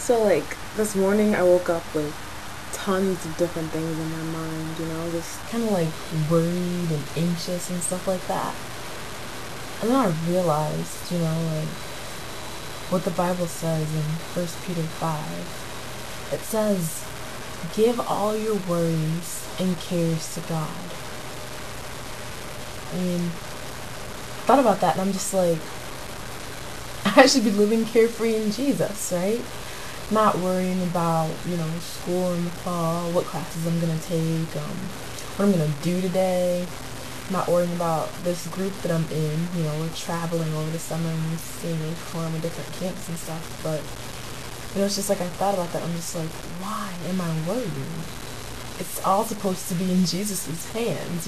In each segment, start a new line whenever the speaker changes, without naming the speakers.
So, like, this morning I woke up with tons of different things in my mind, just
Kind of like worried and anxious and stuff like that. And then I realized, like what the Bible says in First Peter 5. It says, give all your worries and cares to God. I mean, thought about that and I'm just like, I should be living carefree in Jesus, right? Not worrying about, school in the fall, what classes I'm going to take, what I'm going to do today. Not worrying about this group that I'm in. We're traveling over the summer and we're seeing they perform in different camps and stuff. But, it's just like I thought about that. I'm just like, why am I worrying? It's all supposed to be in Jesus' hands.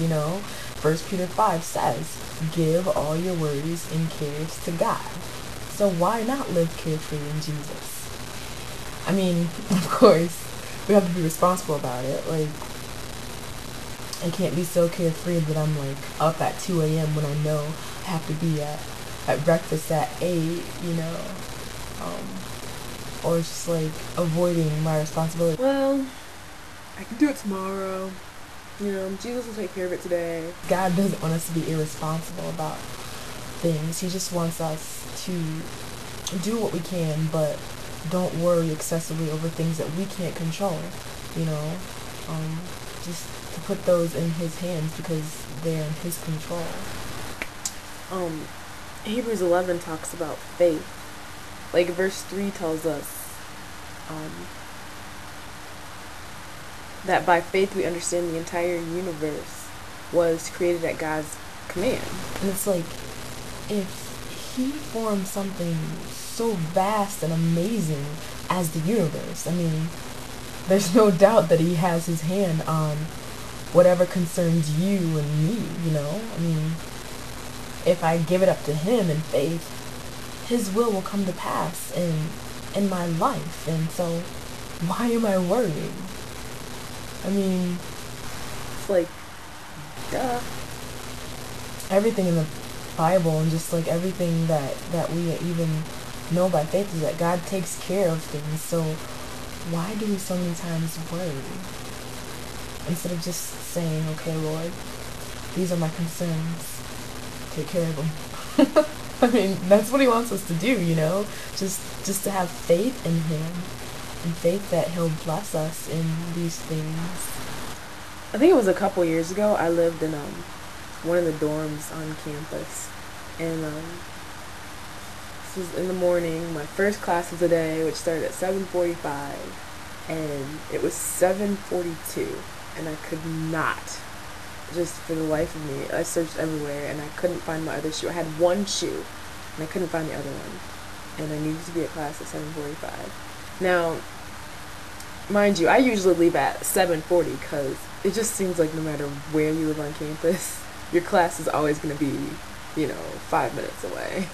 First Peter 5 says, give all your worries and cares to God. So why not live carefree in Jesus? I mean, of course, we have to be responsible about it. Like, I can't be so carefree that I'm like up at 2 a.m. when I know I have to be at breakfast at 8, or it's just like avoiding my responsibility.
well, I can do it tomorrow. Jesus will take care of it today.
God doesn't want us to be irresponsible about things. He just wants us to do what we can, but don't worry excessively over things that we can't control. You know, just to put those in His hands because they're in His control.
Hebrews 11 talks about faith. Like, verse 3 tells us that by faith we understand the entire universe was created at God's command.
And it's like, if He formed something so vast and amazing as the universe, I mean, there's no doubt that He has His hand on whatever concerns you and me, I mean, if I give it up to Him in faith, His will come to pass in my life. And so, why am I worried? I mean,
It's like, duh.
Everything in the Bible and just like everything that we even know by faith is that God takes care of things. So why do we so many times worry instead of just saying, okay, Lord, these are my concerns, take care of them? I mean, that's what He wants us to do, just to have faith in Him and faith that He'll bless us in these things.
I think it was a couple years ago. I lived in one of the dorms on campus, and this was in the morning. My first class of the day, which started at 7:45, and it was 7:42, and I could not, just for the life of me, I searched everywhere, and I couldn't find my other shoe. I had one shoe, and I couldn't find the other one, and I needed to be at class at 7:45. Now, mind you, I usually leave at 7:40 because it just seems like no matter where you live on campus, your class is always going to be, 5 minutes away.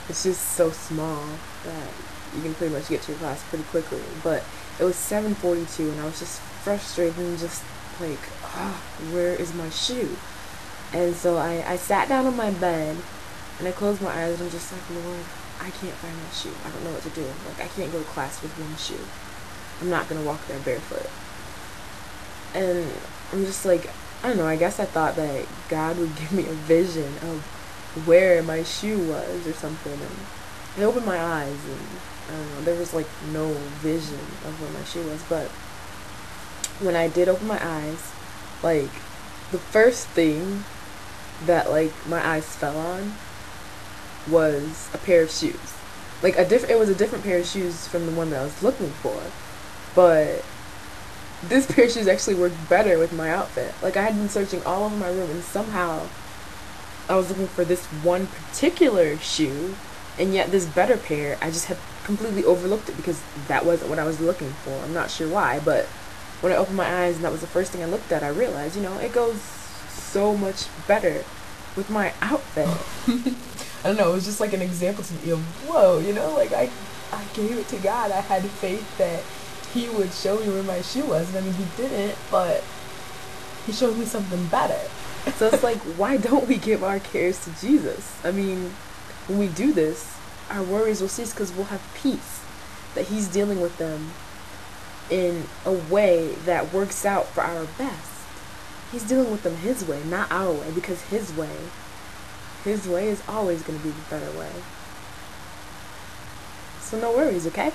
It's just so small that you can pretty much get to your class pretty quickly. But it was 7:42 and I was just frustrated and just like, where is my shoe? And so I sat down on my bed and I closed my eyes and I'm just like, Lord, I can't find my shoe. I don't know what to do. Like, I can't go to class with one shoe. I'm not going to walk there barefoot. And I'm just like, I don't know, I guess I thought that God would give me a vision of where my shoe was or something. And I opened my eyes and, I don't know, there was like no vision of where my shoe was. But when I did open my eyes, like, the first thing that, like, my eyes fell on was a pair of shoes. Like, it was a different pair of shoes from the one that I was looking for. But this pair of shoes actually worked better with my outfit. Like, I had been searching all over my room and somehow I was looking for this one particular shoe, and yet this better pair, I just had completely overlooked it because that wasn't what I was looking for. I'm not sure why, but when I opened my eyes and that was the first thing I looked at, I realized, it goes so much better with my outfit.
I don't know, it was just like an example to me of, whoa, like I gave it to God. I had faith that He would show me where my shoe was. And I mean, He didn't, but He showed me something better.
So it's like, why don't we give our cares to Jesus? I mean, when we do this, our worries will cease because we'll have peace. that he's dealing with them in a way that works out for our best. He's dealing with them his way, not our way, because his way is always going to be the better way. So no worries, okay?